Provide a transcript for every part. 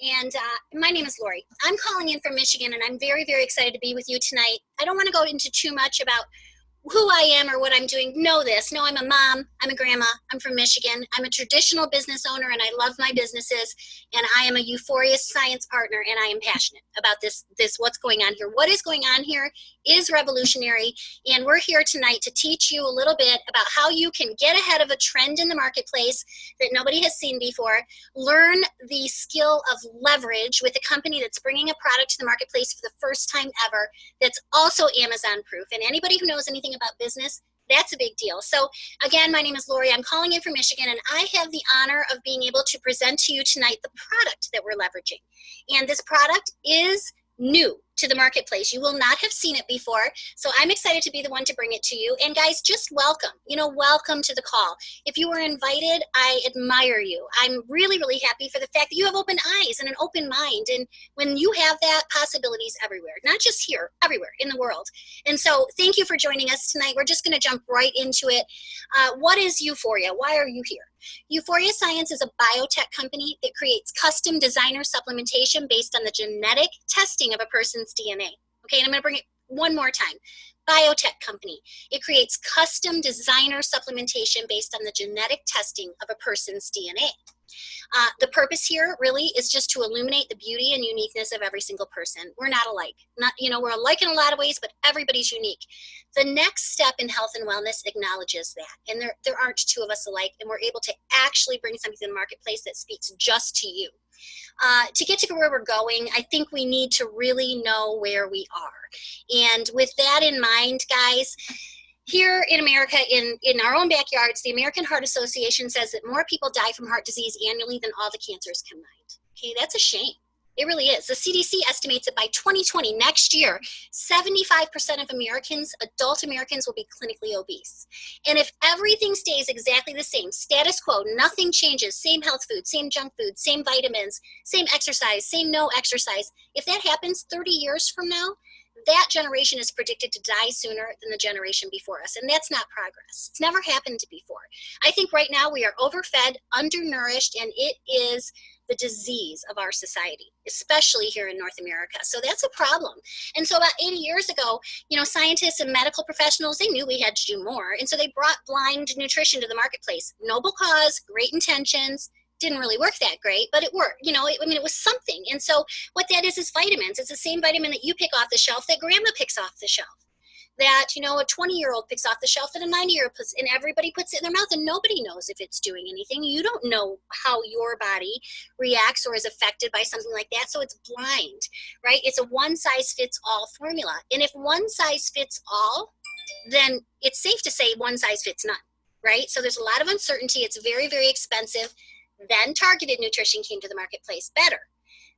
And my name is Laurie. I'm calling in from Michigan, and I'm very, very excited to be with you tonight. I don't want to go into too much about who I am or what I'm doing. Know this. No, I'm a mom. I'm a grandma. I'm from Michigan. I'm a traditional business owner, and I love my businesses. And I am a Uforia science partner, and I am passionate about this what's going on here. What is going on here is revolutionary, and we're here tonight to teach you a little bit about how you can get ahead of a trend in the marketplace that nobody has seen before. Learn the skill of leverage with a company that's bringing a product to the marketplace for the first time ever that's also Amazon proof. And anybody who knows anything about business, that's a big deal. So again, my name is Laurie. I'm calling in from Michigan, and I have the honor of being able to present to you tonight the product that we're leveraging. And this product is new to the marketplace. You will not have seen it before. So I'm excited to be the one to bring it to you. And guys, just welcome. Welcome to the call. If you were invited, I admire you. I'm really, really happy for the fact that you have open eyes and an open mind. And when you have that, possibilities everywhere, not just here, everywhere in the world. And so thank you for joining us tonight. We're just going to jump right into it. What is Uforia? Why are you here? Uforia Science is a biotech company that creates custom designer supplementation based on the genetic testing of a person's DNA. Okay, and I'm going to bring it one more time. Biotech company. It creates custom designer supplementation based on the genetic testing of a person's DNA. The purpose here really is just to illuminate the beauty and uniqueness of every single person. We're not alike. We're alike in a lot of ways, but everybody's unique. The next step in health and wellness acknowledges that. And there aren't two of us alike, and we're able to actually bring something to the marketplace that speaks just to you. To get to where we're going, I think we need to really know where we are. And with that in mind, guys, here in America, in our own backyards, the American Heart Association says that more people die from heart disease annually than all the cancers combined. Okay, that's a shame. It really is. The CDC estimates that by 2020, next year, 75% of Americans, adult Americans, will be clinically obese. And if everything stays exactly the same, status quo, nothing changes, same health food, same junk food, same vitamins, same exercise, same no exercise, if that happens 30 years from now, that generation is predicted to die sooner than the generation before us. And that's not progress. It's never happened before. I think right now we are overfed, undernourished, and it is the disease of our society, especially here in North America. So that's a problem. And so about 80 years ago, scientists and medical professionals, they knew we had to do more. And so they brought blind nutrition to the marketplace. Noble cause, great intentions. Didn't really work that great, but it worked. It was something. And so what that is vitamins. It's the same vitamin that you pick off the shelf that grandma picks off the shelf, that a 20-year-old picks off the shelf that a 90-year-old puts, and everybody puts it in their mouth, and nobody knows if it's doing anything. You don't know how your body reacts or is affected by something like that, so it's blind, right? It's a one-size-fits-all formula. And if one size fits all, then it's safe to say one size fits none, right? So there's a lot of uncertainty. It's very, very expensive. Then targeted nutrition came to the marketplace. Better,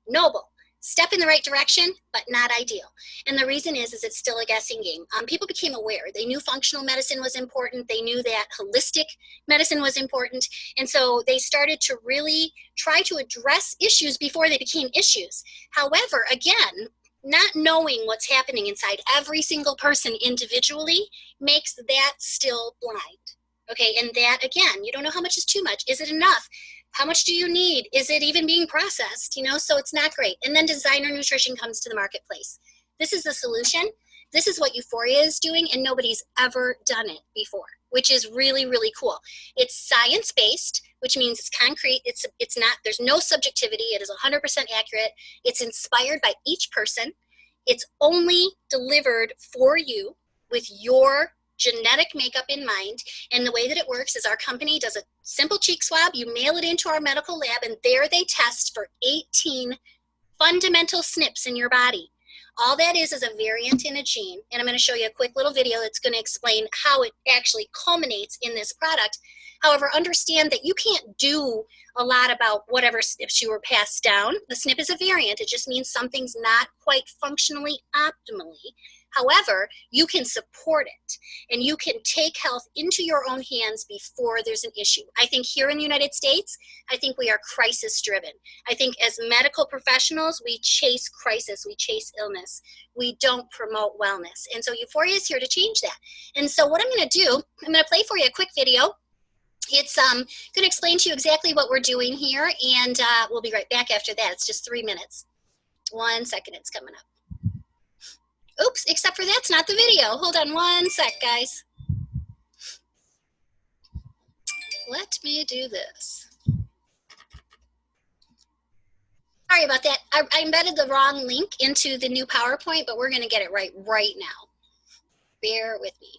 noble, step in the right direction, but not ideal. And the reason is it's still a guessing game. People became aware. They knew functional medicine was important. They knew that holistic medicine was important. And so they started to really try to address issues before they became issues. However, again, not knowing what's happening inside every single person individually makes that still blind. Okay, and that, again, you don't know how much is too much. Is it enough? How much do you need? Is it even being processed? So it's not great. And then designer nutrition comes to the marketplace. This is the solution. This is what Uforia is doing, and nobody's ever done it before, which is really, really cool. It's science-based, which means it's concrete. It's not, there's no subjectivity. It is 100% accurate. It's inspired by each person. It's only delivered for you with your genetic makeup in mind. And the way that it works is our company does a simple cheek swab. You mail it into our medical lab, and there they test for 18 fundamental SNPs in your body. All that is a variant in a gene. And I'm going to show you a quick little video that's going to explain how it actually culminates in this product. However, understand that you can't do a lot about whatever SNPs you were passed down. The SNP is a variant. It just means something's not quite functionally optimally. However, you can support it, and you can take health into your own hands before there's an issue. I think here in the United States, I think we are crisis driven. I think as medical professionals, we chase crisis, we chase illness. We don't promote wellness. And so Uforia is here to change that. And so what I'm going to do, I'm going to play for you a quick video. It's going to explain to you exactly what we're doing here, and we'll be right back after that. It's just 3 minutes. 1 second, it's coming up. Oops, except for that's not the video. Hold on 1 sec, guys. Let me do this. Sorry about that. I embedded the wrong link into the new PowerPoint, but we're going to get it right now. Bear with me.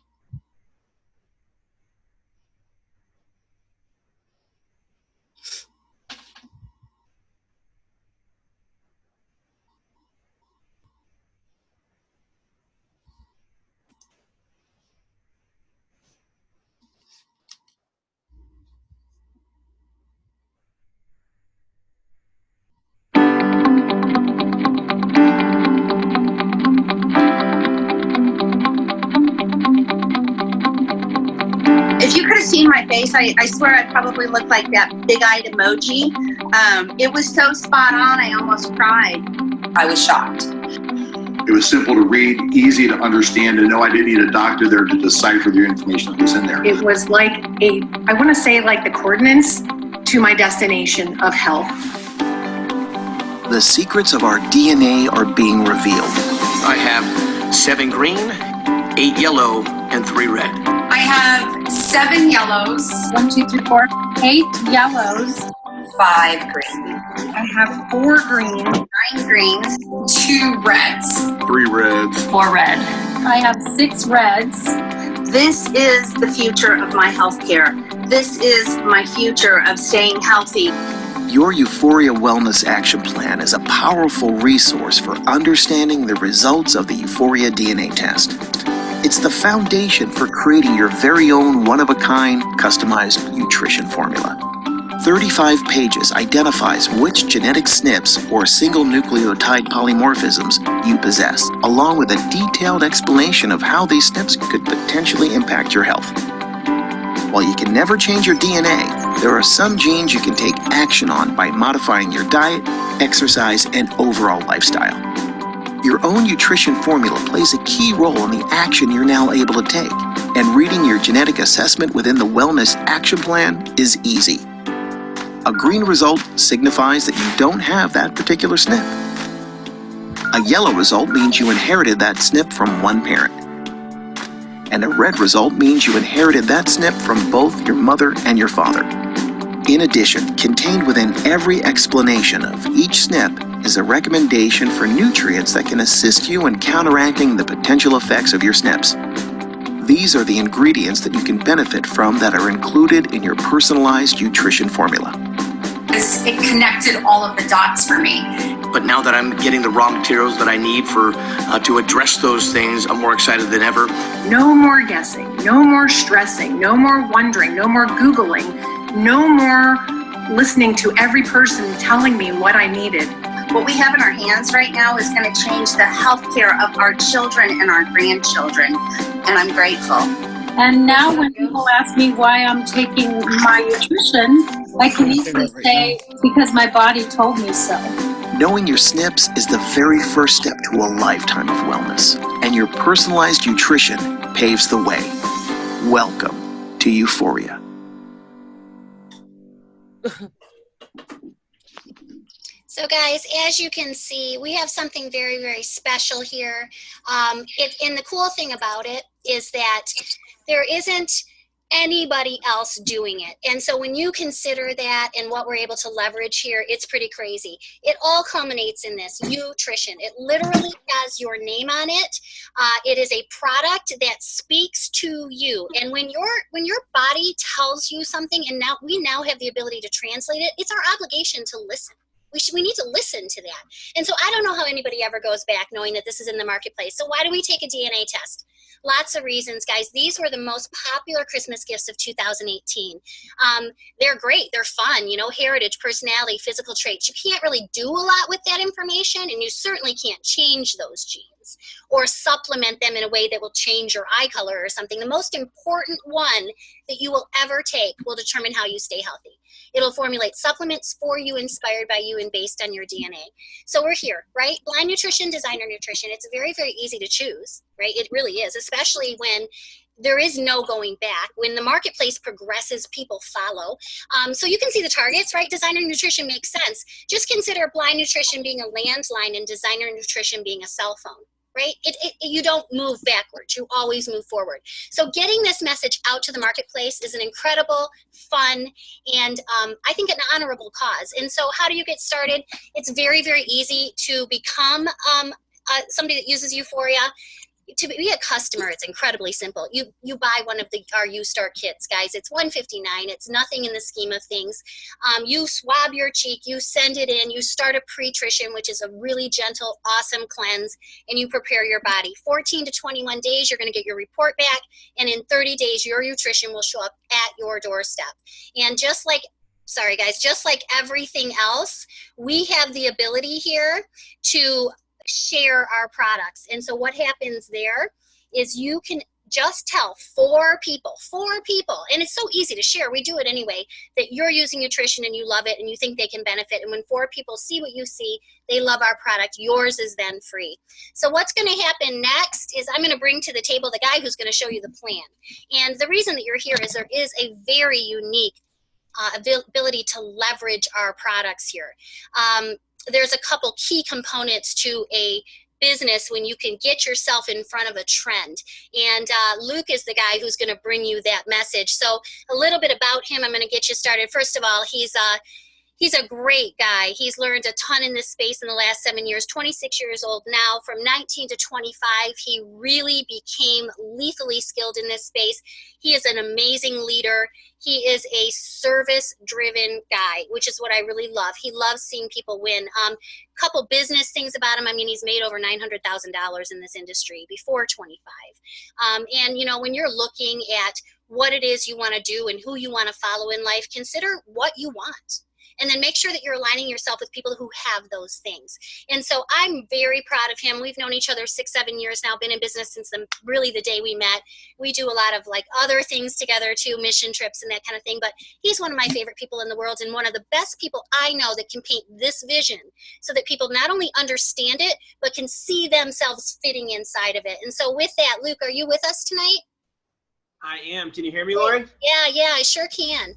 If you could have seen my face, I swear I probably looked like that big-eyed emoji. It was so spot on, I almost cried. I was shocked. It was simple to read, easy to understand, and no, I didn't need a doctor there to decipher the information that was in there. It was like I want to say like the coordinates to my destination of health. The secrets of our DNA are being revealed. I have 7 green, 8 yellow, and 3 red. I have 7 yellows. 1, 2, 3, 4. 8 yellows. 5 green. I have 4 green. 9 greens. 2 reds. 3 reds. 4 red. I have 6 reds. This is the future of my healthcare. This is my future of staying healthy. Your Uforia Wellness Action Plan is a powerful resource for understanding the results of the Uforia DNA test. It's the foundation for creating your very own one-of-a-kind, customized nutrition formula. 35 pages identifies which genetic SNPs or single nucleotide polymorphisms you possess, along with a detailed explanation of how these SNPs could potentially impact your health. While you can never change your DNA, there are some genes you can take action on by modifying your diet, exercise, and overall lifestyle. Your own nutrition formula plays a key role in the action you're now able to take, and reading your genetic assessment within the Wellness Action Plan is easy. A green result signifies that you don't have that particular SNP. A yellow result means you inherited that SNP from one parent. And a red result means you inherited that SNP from both your mother and your father. In addition, contained within every explanation of each SNP is a recommendation for nutrients that can assist you in counteracting the potential effects of your SNPs. These are the ingredients that you can benefit from that are included in your personalized nutrition formula. It connected all of the dots for me. But now that I'm getting the raw materials that I need to address those things, I'm more excited than ever. No more guessing, no more stressing, no more wondering, no more Googling, no more listening to every person telling me what I needed. What we have in our hands right now is going to change the healthcare of our children and our grandchildren, and I'm grateful. And now when people ask me why I'm taking my nutrition, I can easily say, because my body told me so. Knowing your SNPs is the very first step to a lifetime of wellness, and your personalized nutrition paves the way. Welcome to Uforia. So guys, as you can see, we have something very, very special here. And the cool thing about it is that there isn't anybody else doing it. And so when you consider that and what we're able to leverage here, it's pretty crazy. It all culminates in this nutrition. It literally has your name on it. It is a product that speaks to you. And when your body tells you something, and now we have the ability to translate it, it's our obligation to listen. We need to listen to that. And so I don't know how anybody ever goes back knowing that this is in the marketplace. So why do we take a DNA test? Lots of reasons, guys. These were the most popular Christmas gifts of 2018. They're great. They're fun. You know, heritage, personality, physical traits. You can't really do a lot with that information, and you certainly can't change those genes or supplement them in a way that will change your eye color or something. The most important one that you will ever take will determine how you stay healthy. It'll formulate supplements for you, inspired by you, and based on your DNA. So we're here, right? Blind nutrition, designer nutrition. It's very, very easy to choose, right? It really is, especially when there is no going back. When the marketplace progresses, people follow. So you can see the targets, right? Designer nutrition makes sense. Just consider blind nutrition being a landline and designer nutrition being a cell phone, right? You don't move backwards. You always move forward. So getting this message out to the marketplace is an incredible, fun, and I think an honorable cause. And so how do you get started? It's very, very easy to become somebody that uses Uforia. To be a customer, it's incredibly simple. You buy one of our U-Start kits, guys. It's $159. It's nothing in the scheme of things. You swab your cheek, you send it in, you start a pre-trition, which is a really gentle, awesome cleanse, and you prepare your body. 14 to 21 days, you're going to get your report back, and in 30 days, your nutrition will show up at your doorstep. And just like everything else, we have the ability here to share our products. And so what happens there is you can just tell four people, and it's so easy to share, we do it anyway, that you're using nutrition and you love it and you think they can benefit. And when 4 people see what you see, they love our product, yours is then free. So what's going to happen next is I'm going to bring to the table the guy who's going to show you the plan. And the reason that you're here is there is a very unique ability to leverage our products here. There's a couple key components to a business when you can get yourself in front of a trend. And Luke is the guy who's going to bring you that message. So a little bit about him, I'm going to get you started. First of all, he's a great guy. He's learned a ton in this space in the last 7 years, 26 years old now. From 19 to 25, he really became lethally skilled in this space. He is an amazing leader. He is a service-driven guy, which is what I really love. He loves seeing people win. Couple business things about him. I mean, he's made over $900,000 in this industry before 25. And, you know, when you're looking at what it is you want to do and who you want to follow in life, consider what you want. And then make sure that you're aligning yourself with people who have those things. And so I'm very proud of him. We've known each other 6-7 years now, been in business since really the day we met. We do a lot of like other things together too, mission trips and that kind of thing. But he's one of my favorite people in the world and one of the best people I know that can paint this vision so that people not only understand it, but can see themselves fitting inside of it. And so with that, Luke, are you with us tonight? I am. Can you hear me, Laurie? Yeah, I sure can.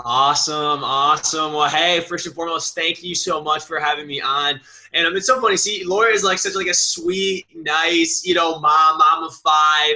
Awesome. Well, hey, first and foremost, thank you so much for having me on. And it's so funny. See, Laurie is like such like a sweet, nice, mom of 5,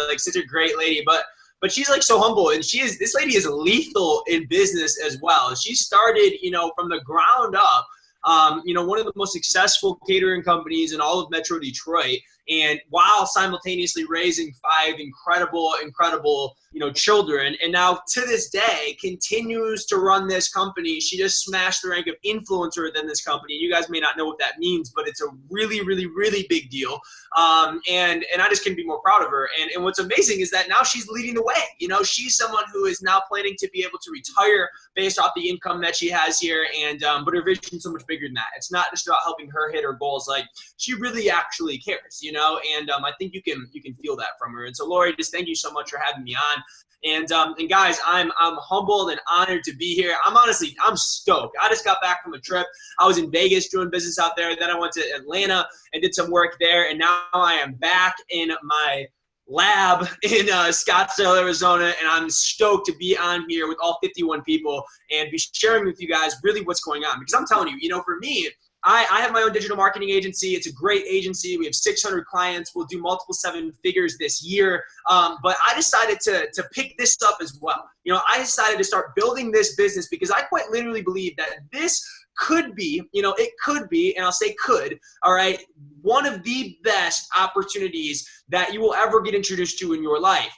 like such a great lady. But she's like so humble, and this lady is lethal in business as well. She started, from the ground up. One of the most successful catering companies in all of Metro Detroit, and while simultaneously raising 5 incredible, children, and now to this day continues to run this company. She just smashed the rank of influencer within this company. You guys may not know what that means, but it's a really, really, really big deal. And I just couldn't be more proud of her. And what's amazing is that now she's leading the way. She's someone who is now planning to be able to retire based off the income that she has here. And but her vision is so much bigger than that. It's not just about helping her hit her goals. Like, she really actually cares, and I think you can feel that from her. And so, Laurie, just thank you so much for having me on. And guys, I'm humbled and honored to be here. I'm stoked. I just got back from a trip. I was in Vegas doing business out there. Then I went to Atlanta and did some work there. And now I am back in my lab in Scottsdale, Arizona, and I'm stoked to be on here with all 51 people and be sharing with you guys really what's going on. Because I'm telling you, for me, I have my own digital marketing agency. It's a great agency. We have 600 clients. We'll do multiple 7 figures this year. But I decided to pick this up as well. I decided to start building this business because I quite literally believe that this could be, it could be, and I'll say could, all right, one of the best opportunities that you will ever get introduced to in your life.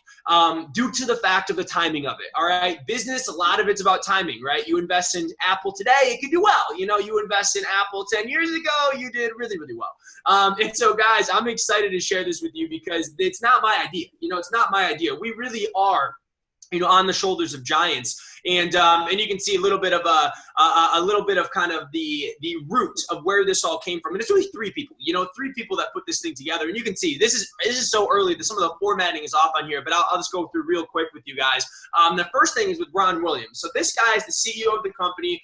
Due to the fact of the timing of it, all right? Business, a lot of it's about timing, right? You invest in Apple today, it could do well. You invest in Apple 10 years ago, you did really, really well. And so, guys, I'm excited to share this with you because it's not my idea. It's not my idea. We really are on the shoulders of giants. And you can see a little bit of kind of the root of where this all came from. And it's really three people, three people that put this thing together. And you can see this is so early that some of the formatting is off on here, but I'll just go through real quick with you guys. The first thing is with Ron Williams. So this guy is the CEO of the company.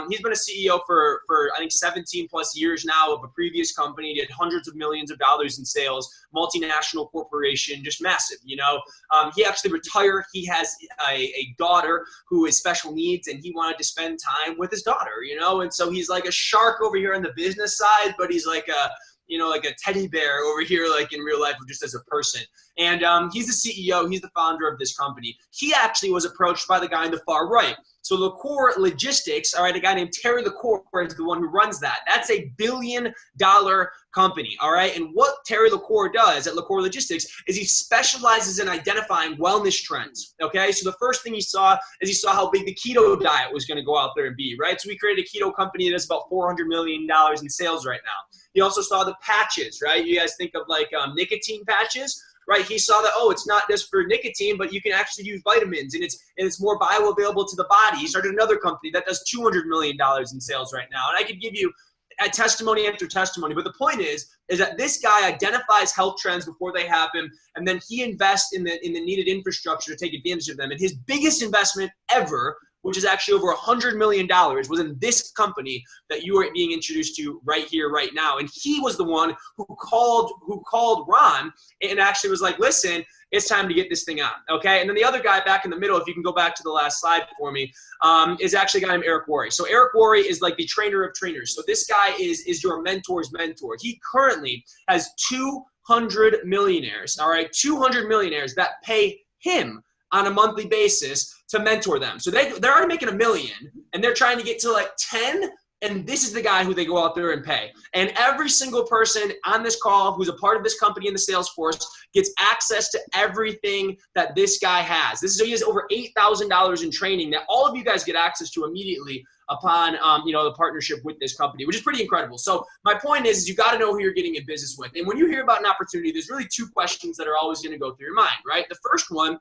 He's been a CEO for I think 17 plus years now of a previous company. Did hundreds of millions of dollars in sales, multinational corporation, just massive. He actually retired. He has a daughter who is special needs, and he wanted to spend time with his daughter. And so he's like a shark over here on the business side, but he's like a like a teddy bear over here, like in real life, just as a person. And he's the CEO. He's the founder of this company. He actually was approached by the guy on the far right. So LaCour Logistics, all right, a guy named Terry LaCour is the one who runs that. That's a $1 billion company, all right? And what Terry LaCour does at LaCour Logistics is he specializes in identifying wellness trends, okay? So the first thing he saw is he saw how big the keto diet was going to go out there and be, right? So we created a keto company that's about $400 million in sales right now. He also saw the patches, right? You guys think of like nicotine patches, right? He saw that, oh, it's not just for nicotine, but you can actually use vitamins, and it's more bioavailable to the body. He started another company that does $200 million in sales right now. And I could give you a testimony after testimony, but the point is that this guy identifies health trends before they happen, and then he invests in the needed infrastructure to take advantage of them. And his biggest investment ever, which is actually over $100 million, was in this company that you are being introduced to right here, right now. And he was the one who called Ron and actually was like, listen, it's time to get this thing out, okay? And then the other guy back in the middle, if you can go back to the last slide for me, is actually a guy named Eric Laurie. So Eric Laurie is like the trainer of trainers. So this guy is your mentor's mentor. He currently has 200 millionaires, all right? 200 millionaires that pay him on a monthly basis to mentor them. So they're already making $1 million, and they're trying to get to like 10, and this is the guy who they go out there and pay. And every single person on this call who's a part of this company in the sales force gets access to everything that this guy has. He has over $8,000 in training that all of you guys get access to immediately upon the partnership with this company, which is pretty incredible. So my point is you got to know who you're getting in business with. And when you hear about an opportunity, there's really two questions that are always going to go through your mind, right? The first one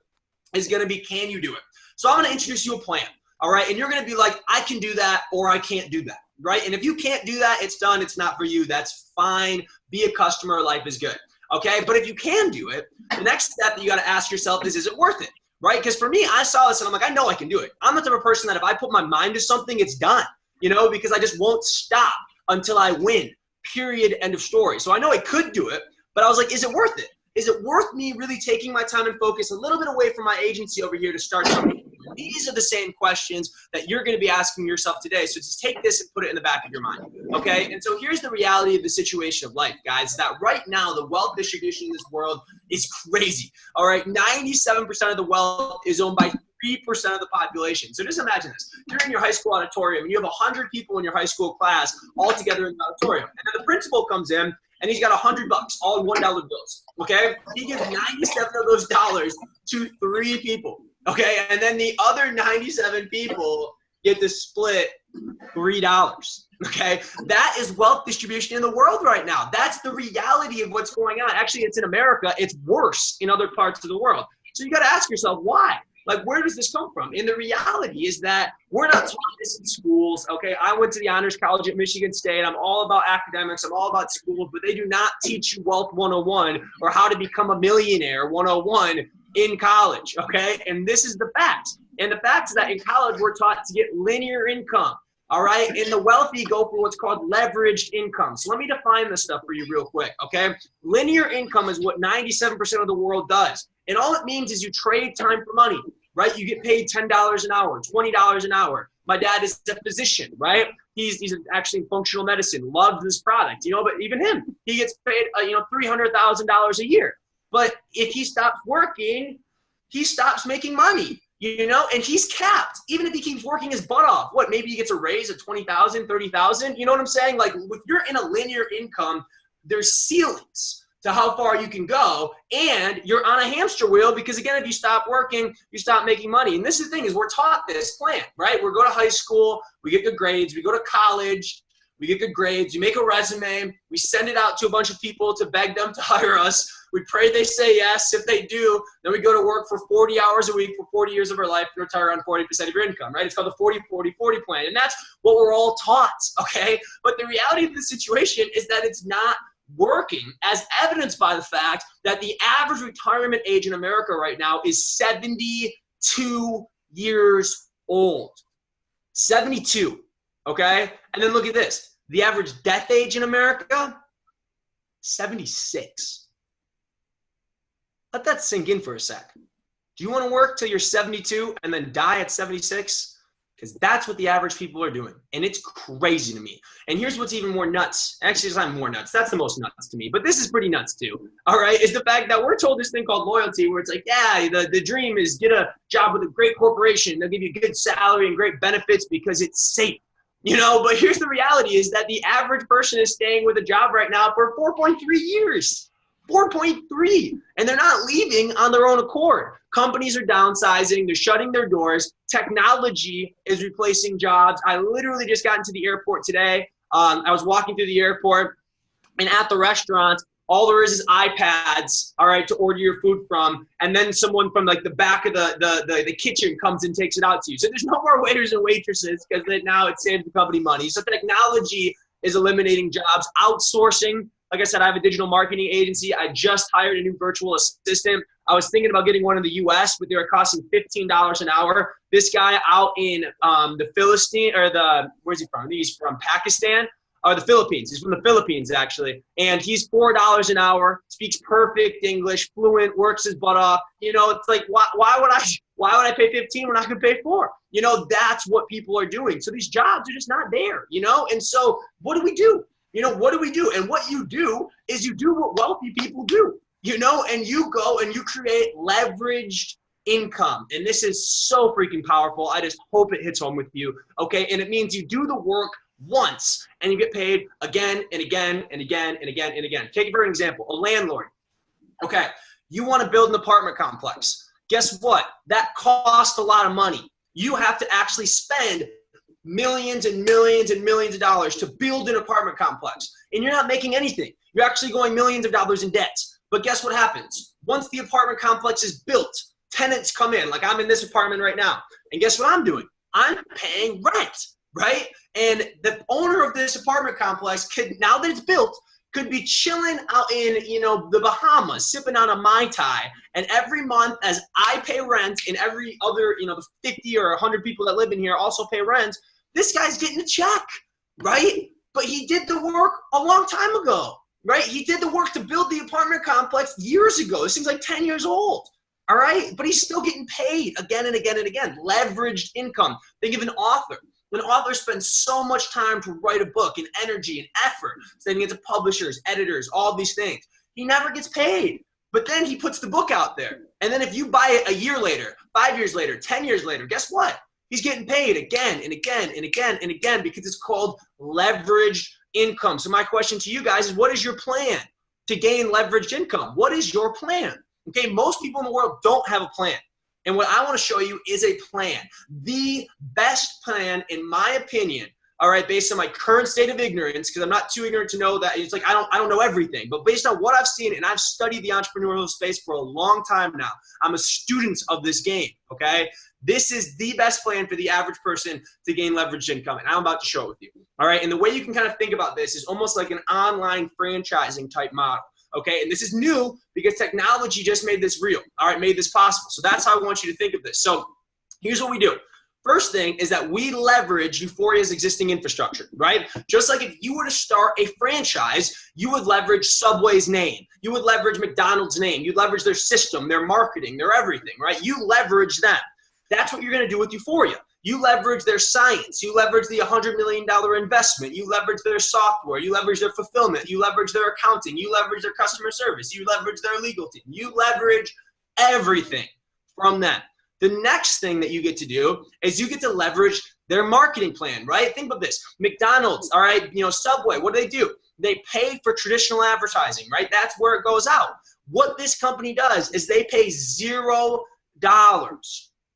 is going to be, can you do it? So I'm going to introduce you a plan, all right? And you're going to be like, I can do that, or I can't do that, right? And if you can't do that, it's done. It's not for you. That's fine. Be a customer. Life is good, okay? But if you can do it, the next step that you got to ask yourself is it worth it, right? Because for me, I saw this and I'm like, I know I can do it. I'm the type of person that if I put my mind to something, it's done, because I just won't stop until I win, period, end of story. So I know I could do it, but I was like, is it worth it? Is it worth me really taking my time and focus a little bit away from my agency over here to start something? These are the same questions that you're going to be asking yourself today. So just take this and put it in the back of your mind, okay? And so here's the reality of the situation of life, guys, that right now the wealth distribution in this world is crazy, all right? 97% of the wealth is owned by 3% of the population. So just imagine this. You're in your high school auditorium, and you have 100 people in your high school class all together in the auditorium. And then the principal comes in, and he's got $100 all in $1 bills, okay? He gives 97 of those dollars to 3 people, okay? And then the other 97 people get to split $3, okay? That is wealth distribution in the world right now. That's the reality of what's going on. Actually, it's in America. It's worse in other parts of the world. So you got to ask yourself, why? Like, where does this come from? And the reality is that we're not taught this in schools, okay? I went to the Honors College at Michigan State. I'm all about academics. I'm all about schools, but they do not teach you Wealth 101 or how to become a millionaire 101 in college, okay? And this is the fact. And the fact is that in college, we're taught to get linear income, all right? And the wealthy go for what's called leveraged income. So let me define this stuff for you real quick, okay? Linear income is what 97% of the world does. And all it means is you trade time for money, right? You get paid $10 an hour, $20 an hour. My dad is a physician, right? He's actually in functional medicine, loves this product, but even him, he gets paid, $300,000 a year. But if he stops working, he stops making money, and he's capped. Even if he keeps working his butt off, maybe he gets a raise of $20,000, $30,000. You know what I'm saying? Like, if you're in a linear income, there's ceilings to how far you can go, and you're on a hamster wheel because, again, if you stop working, you stop making money. And this is the thing, is we're taught this plan, right? We go to high school, we get good grades, we go to college, we get good grades, we make a resume, we send it out to a bunch of people to beg them to hire us. We pray they say yes. If they do, then we go to work for 40 hours a week for 40 years of our life and retire on 40% of your income, right? It's called the 40-40-40 plan. And that's what we're all taught, okay? But the reality of the situation is that it's not working, as evidenced by the fact that the average retirement age in America right now is 72 years old. 72, okay? And then look at this. The average death age in America, 76. Let that sink in for a sec. Do you want to work till you're 72 and then die at 76? Because that's what the average people are doing. And it's crazy to me. And here's what's even more nuts. Actually, it's not more nuts. That's the most nuts to me. But this is pretty nuts too. All right, is the fact that we're told this thing called loyalty, where it's like, yeah, the dream is get a job with a great corporation. They'll give you a good salary and great benefits because it's safe. You know, but here's the reality is that the average person is staying with a job right now for 4.3 years. 4.3, and they're not leaving on their own accord. Companies are downsizing, they're shutting their doors. Technology is replacing jobs. I literally just got into the airport today. I was walking through the airport, and at the restaurant, all there is iPads, all right, to order your food from, and then someone from like the back of the kitchen comes and takes it out to you. So there's no more waiters and waitresses because now it saves the company money. So technology is eliminating jobs, outsourcing. Like I said, I have a digital marketing agency. I just hired a new virtual assistant. I was thinking about getting one in the US, but they were costing $15 an hour. This guy out in the Philistine, or where's he from? I think he's from Pakistan, or the Philippines. He's from the Philippines, actually. And he's $4 an hour, speaks perfect English, fluent, works his butt off. You know, it's like, why would I pay 15 when I could pay 4? You know, that's what people are doing. So these jobs are just not there, you know? And so what do we do? You know, what do we do? And what you do is you do what wealthy people do, you know, and you go and you create leveraged income. And this is so freaking powerful. I just hope it hits home with you, okay? And it means you do the work once and you get paid again and again and again and again and again. Take it for an example, a landlord. Okay, you want to build an apartment complex. Guess what? That costs a lot of money. You have to actually spend millions and millions and millions of dollars to build an apartment complex. And you're not making anything. You're actually going millions of dollars in debt. But guess what happens? Once the apartment complex is built, tenants come in. Like I'm in this apartment right now. And guess what I'm doing? I'm paying rent, right? And the owner of this apartment complex could, now that it's built, could be chilling out in, you know, the Bahamas, sipping on a Mai Tai. And every month as I pay rent and every other, you know, the 50 or 100 people that live in here also pay rent, this guy's getting a check, right? But he did the work a long time ago, right? He did the work to build the apartment complex years ago. This thing's like 10 years old, all right? But he's still getting paid again and again and again. Leveraged income. Think of an author. An author spends so much time to write a book and energy and effort, sending it to publishers, editors, all these things. He never gets paid. But then he puts the book out there. And then if you buy it a year later, 5 years later, 10 years later, guess what? He's getting paid again and again and again and again because it's called leveraged income. So my question to you guys is, what is your plan to gain leveraged income? What is your plan? Okay, most people in the world don't have a plan. And what I want to show you is a plan. The best plan, in my opinion, all right, based on my current state of ignorance, because I'm not too ignorant to know that it's like I don't know everything, but based on what I've seen, and I've studied the entrepreneurial space for a long time now. I'm a student of this game, okay? This is the best plan for the average person to gain leveraged income, and I'm about to show it with you, all right? And the way you can kind of think about this is almost like an online franchising type model, okay? And this is new because technology just made this real, all right, made this possible. So that's how I want you to think of this. So here's what we do. First thing is that we leverage Uforia's existing infrastructure, right? Just like if you were to start a franchise, you would leverage Subway's name. You would leverage McDonald's name. You'd leverage their system, their marketing, their everything, right? You leverage them. That's what you're going to do with Uforia. You leverage their science. You leverage the $100 million investment. You leverage their software. You leverage their fulfillment. You leverage their accounting. You leverage their customer service. You leverage their legal team. You leverage everything from them. The next thing that you get to do is you get to leverage their marketing plan, right? Think about this. McDonald's, all right, you know, Subway, what do? They pay for traditional advertising, right? That's where it goes out. What this company does is they pay $0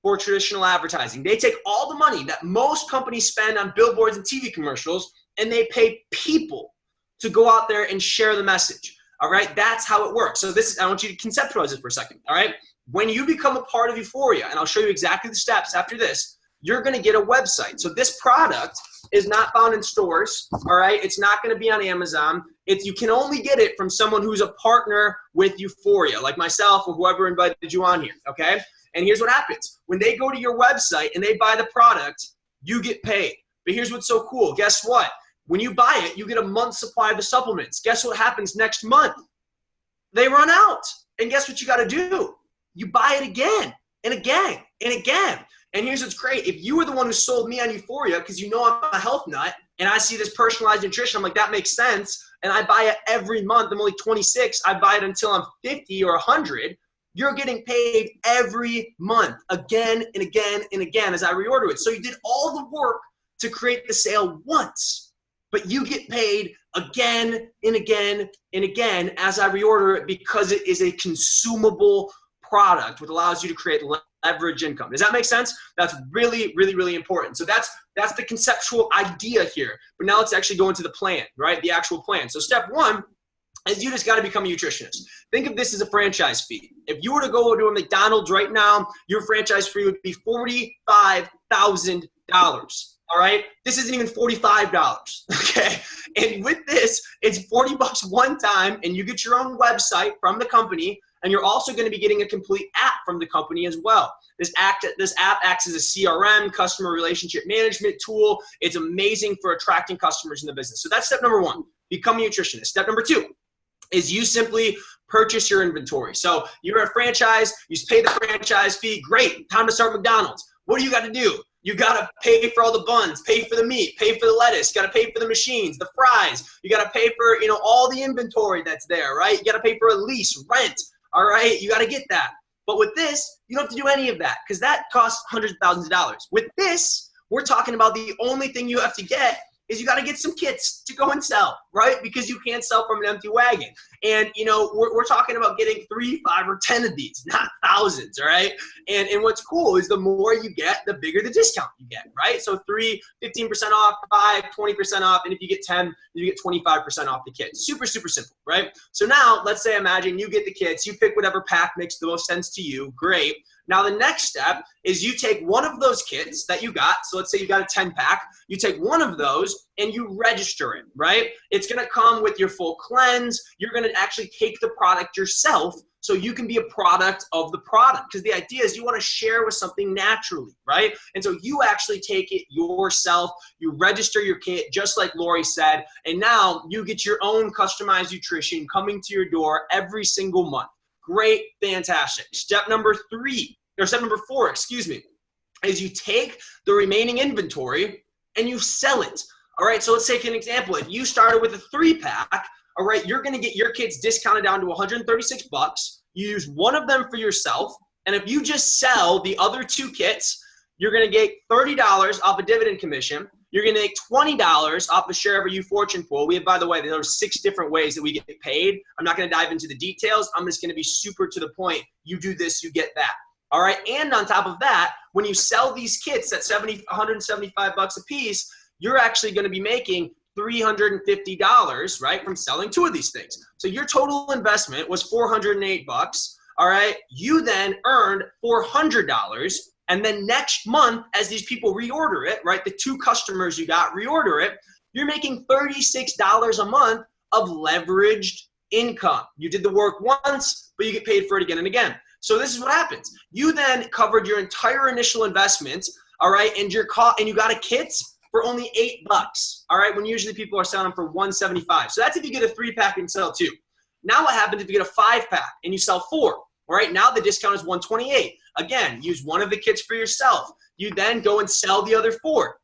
for traditional advertising. They take all the money that most companies spend on billboards and TV commercials, and they pay people to go out there and share the message. All right, that's how it works. So this, I want you to conceptualize this for a second. All right, when you become a part of Uforia, and I'll show you exactly the steps after this, you're going to get a website. So this product is not found in stores. All right, it's not going to be on Amazon. You can only get it from someone who's a partner with Uforia, like myself or whoever invited you on here. Okay, and here's what happens: when they go to your website and they buy the product, you get paid. But here's what's so cool. Guess what? When you buy it, you get a month's supply of the supplements. Guess what happens next month? They run out. And guess what you got to do? You buy it again and again and again. And here's what's great. If you were the one who sold me on Uforia, because you know I'm a health nut, and I see this personalized nutrition, I'm like, that makes sense. And I buy it every month. I'm only 26. I buy it until I'm 50 or 100. You're getting paid every month, again and again and again as I reorder it. So you did all the work to create the sale once, but you get paid again and again and again as I reorder it, because it is a consumable product, which allows you to create leverage income. Does that make sense? That's really, really, really important. So that's the conceptual idea here. But now let's actually go into the plan, right? The actual plan. So step one is you just got to become a nutritionist. Think of this as a franchise fee. If you were to go to a McDonald's right now, your franchise fee would be $45,000. All right, this isn't even $45, okay? And with this, it's $40 one time, and you get your own website from the company, and you're also going to be getting a complete app from the company as well. This app acts as a CRM, customer relationship management tool. It's amazing for attracting customers in the business. So that's step number one, become a nutritionist. Step number two is you simply purchase your inventory. So you're a franchise, you pay the franchise fee, great, time to start McDonald's. What do you got to do? You got to pay for all the buns, pay for the meat, pay for the lettuce, you got to pay for the machines, the fries. You got to pay for, all the inventory that's there, right? You got to pay for a lease, rent, all right? You got to get that. But with this, you don't have to do any of that, because that costs hundreds of thousands of dollars. With this, we're talking about the only thing you have to get is you got to get some kits to go and sell, right? Because you can't sell from an empty wagon. And, we're talking about getting 3, 5, or 10 of these, not thousands, all right? And what's cool is the more you get, the bigger the discount you get, right? So 3, 15% off, 5, 20% off, and if you get 10, you get 25% off the kit. Super, super simple, right? So now, let's say, imagine you get the kits, you pick whatever pack makes the most sense to you, great. Now the next step is you take one of those kits that you got, so let's say you got a 10-pack, you take one of those and you register it, right? It's gonna come with your full cleanse. You're gonna actually take the product yourself so you can be a product of the product, because the idea is you wanna share with something naturally, right? And so you actually take it yourself, you register your kit just like Laurie said, and now you get your own customized nutrition coming to your door every single month. Great, fantastic. Step number 4, is you take the remaining inventory and you sell it. All right, so let's take an example. If you started with a 3-pack, all right, you're gonna get your kits discounted down to $136. You use one of them for yourself, and if you just sell the other 2 kits, you're gonna get $30 off a dividend commission. You're gonna make $20 off a share of a UFortune pool. We have, by the way, there are 6 different ways that we get paid. I'm not gonna dive into the details. I'm just gonna be super to the point. You do this, you get that. All right, and on top of that, when you sell these kits at $175 a piece, you're actually gonna be making $350, right, from selling 2 of these things. So your total investment was $408, all right? You then earned $400, and then next month, as these people reorder it, right, the 2 customers you got reorder it, you're making $36 a month of leveraged income. You did the work once, but you get paid for it again and again. So this is what happens. You then covered your entire initial investment, all right, and you got a kit for only $8, all right, when usually people are selling them for $175. So that's if you get a 3-pack and sell 2. Now what happens if you get a 5-pack and you sell 4? All right, now the discount is $128. Again, use one of the kits for yourself. You then go and sell the other 4.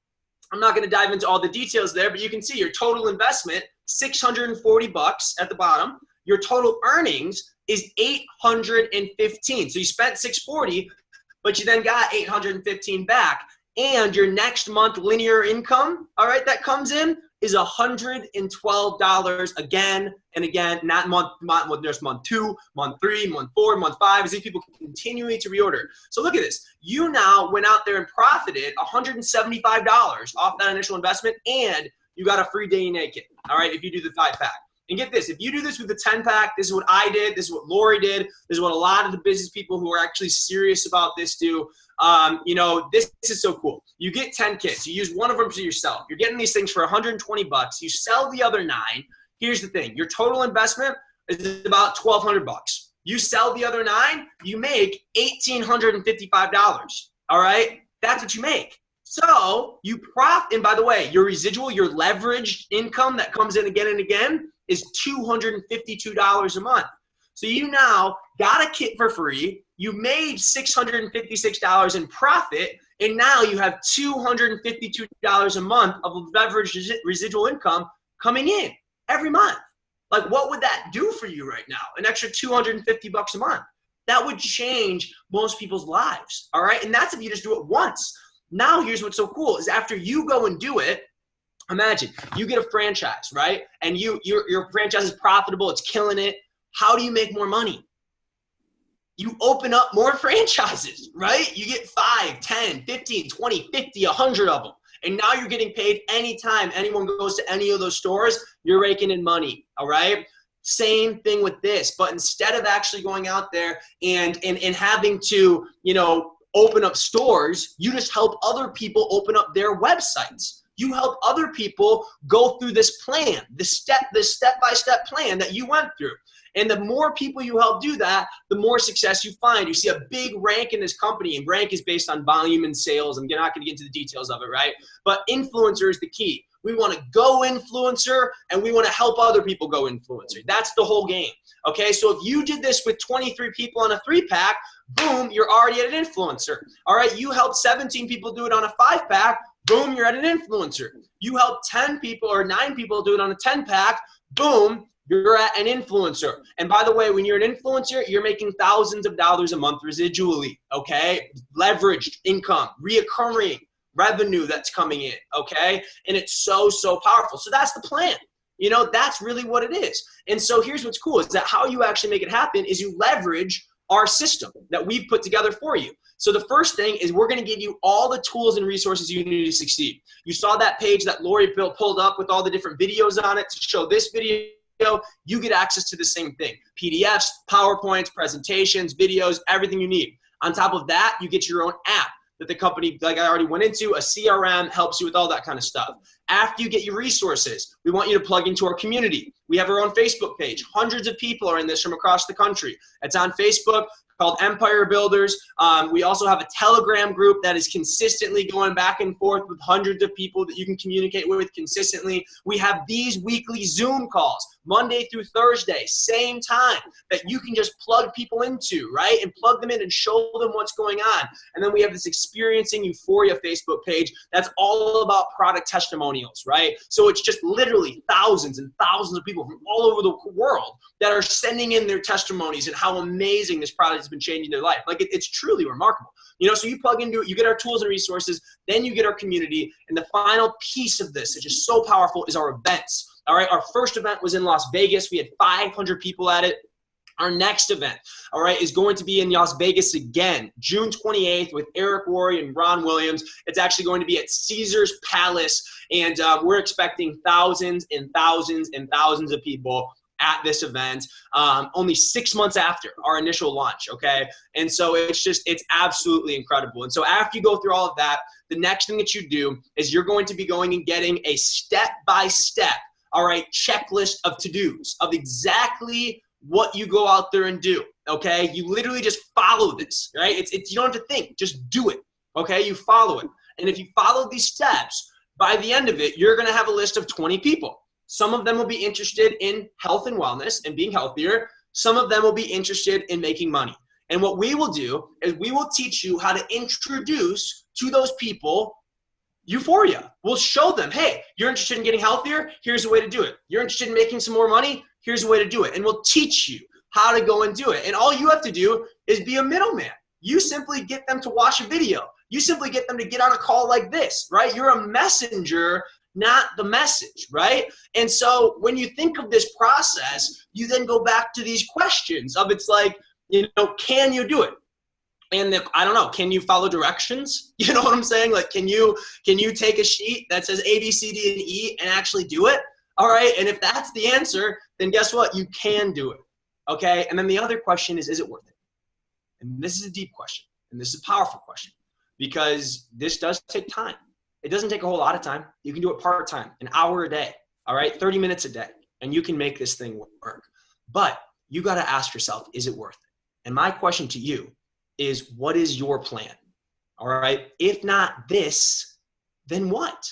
I'm not going to dive into all the details there, but you can see your total investment, $640 at the bottom. Your total earnings is $815. So you spent $640, but you then got $815 back. And your next month linear income, all right, that comes in is $112 again and again, not there's month 2, month 3, month 4, month 5, as these people continuing to reorder. So look at this. You now went out there and profited $175 off that initial investment, and you got a free DNA kit, all right, if you do the 5-pack. And get this, if you do this with the 10-pack, this is what I did, this is what Laurie did, this is what a lot of the business people who are actually serious about this do. You know, this is so cool. You get 10 kits. You use one of them to yourself. You're getting these things for 120 bucks. You sell the other 9. Here's the thing. Your total investment is about $1,200 bucks. You sell the other 9, you make $1,855. All right? That's what you make. So you profit. And by the way, your residual, your leveraged income that comes in again and again is $252 a month. So you now got a kit for free. You made $656 in profit, and now you have $252 a month of leveraged residual income coming in every month. Like, what would that do for you right now? An extra $250 a month. That would change most people's lives, all right? And that's if you just do it once. Now, here's what's so cool is after you go and do it, imagine you get a franchise, right? And your franchise is profitable, it's killing it. How do you make more money? You open up more franchises, right? You get 5, 10, 15, 20, 50, 100 of them. And now you're getting paid anytime anyone goes to any of those stores, you're raking in money, all right? Same thing with this, but instead of actually going out there and having to, you know, open up stores, you just help other people open up their websites. You help other people go through this plan, this step-by-step plan that you went through. And the more people you help do that, the more success you find. You see a big rank in this company, and rank is based on volume and sales. I'm not going to get into the details of it, right? But influencer is the key. We want to go influencer, and we want to help other people go influencer. That's the whole game, okay? So if you did this with 23 people on a 3-pack, boom, you're already at an influencer. All right, you helped 17 people do it on a 5-pack, boom, you're at an influencer. You help 10 people or 9 people do it on a 10-pack, boom, you're at an influencer. And by the way, when you're an influencer, you're making thousands of dollars a month residually, okay? Leveraged income, reoccurring revenue that's coming in, okay? And it's so, so powerful. So that's the plan. You know, that's really what it is. And so here's what's cool is that how you actually make it happen is you leverage our system that we've put together for you. So the first thing is we're going to give you all the tools and resources you need to succeed. You saw that page that Laurie pulled up with all the different videos on it to show this video. You get access to the same thing. PDFs, PowerPoints, presentations, videos, everything you need. On top of that, you get your own app that the company, like I already went into, a CRM helps you with all that kind of stuff. After you get your resources, we want you to plug into our community. We have our own Facebook page. Hundreds of people are in this from across the country. It's on Facebook called Empire Builders. We also have a Telegram group that is consistently going back and forth with hundreds of people that you can communicate with consistently. We have these weekly Zoom calls, Monday through Thursday, same time, that you can just plug people into, right? And plug them in and show them what's going on. And then we have this Experiencing Uforia Facebook page that's all about product testimonials, right? So it's just literally thousands and thousands of people from all over the world that are sending in their testimonies and how amazing this product has been changing their life. Like it's truly remarkable. You know, so you plug into it, you get our tools and resources, then you get our community. And the final piece of this, which is so powerful, is our events. All right, our first event was in Las Vegas. We had 500 people at it. Our next event, all right, is going to be in Las Vegas again, June 28th with Eric Laurie and Ron Williams. It's actually going to be at Caesar's Palace, and we're expecting thousands and thousands and thousands of people at this event, only 6 months after our initial launch, okay? And so it's absolutely incredible. And so after you go through all of that, the next thing that you do is you're going to be going and getting a step-by-step, all right, checklist of to-dos, of exactly what you go out there and do, okay? You literally just follow this, right? You don't have to think, just do it, okay? You follow it. And if you follow these steps, by the end of it, you're gonna have a list of 20 people. Some of them will be interested in health and wellness and being healthier. Some of them will be interested in making money. And what we will do is we will teach you how to introduce to those people Uforia. We'll show them, hey, you're interested in getting healthier? Here's a way to do it. You're interested in making some more money? Here's a way to do it. And we'll teach you how to go and do it. And all you have to do is be a middleman. You simply get them to watch a video. You simply get them to get on a call like this, right? You're a messenger, not the message, right? And so when you think of this process, you then go back to these questions of it's like, you know, can you do it? And I don't know, can you follow directions? You know what I'm saying? Like, can you take a sheet that says A, B, C, D, and E and actually do it? All right. And if that's the answer, then guess what? You can do it. Okay. And then the other question is it worth it? And this is a deep question. And this is a powerful question, because this does take time. It doesn't take a whole lot of time. You can do it part-time, an hour a day. All right. 30 minutes a day. And you can make this thing work. But you got to ask yourself, is it worth it? And my question to you is, what is your plan? All right. If not this, then what?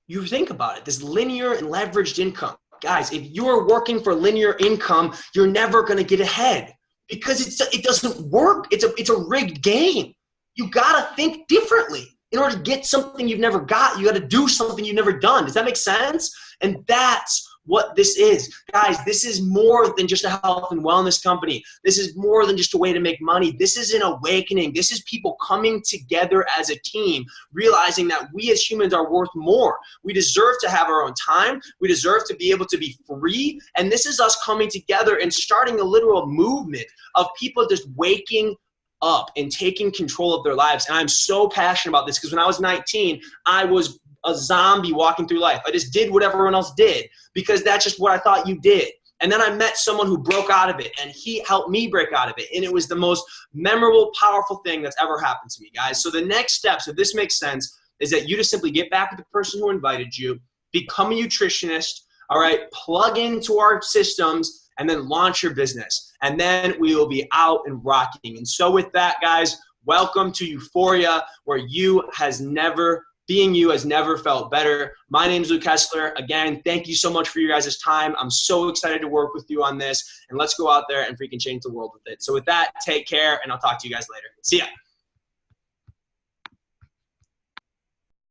You think about it. This linear and leveraged income. Guys, if you're working for linear income, you're never going to get ahead, because it doesn't work. It's a rigged game. You got to think differently. In order to get something you've never got, you got to do something you've never done. Does that make sense? And that's what this is. Guys, this is more than just a health and wellness company. This is more than just a way to make money. This is an awakening. This is people coming together as a team, realizing that we as humans are worth more. We deserve to have our own time. We deserve to be able to be free. And this is us coming together and starting a literal movement of people just waking up and taking control of their lives. And I'm so passionate about this, because when I was 19, I was a zombie walking through life. I just did what everyone else did, because that's just what I thought you did. And then I met someone who broke out of it, and he helped me break out of it. And it was the most memorable, powerful thing that's ever happened to me, guys. So the next steps, if this makes sense, is that you just simply get back with the person who invited you, become a nutritionist, all right, plug into our systems, and then launch your business. And then we will be out and rocking. And so with that, guys, welcome to Uforia, where being you has never felt better. My name is Luke Kessler. Again, thank you so much for your guys' time. I'm so excited to work with you on this. And let's go out there and freaking change the world with it. So with that, take care, and I'll talk to you guys later. See ya.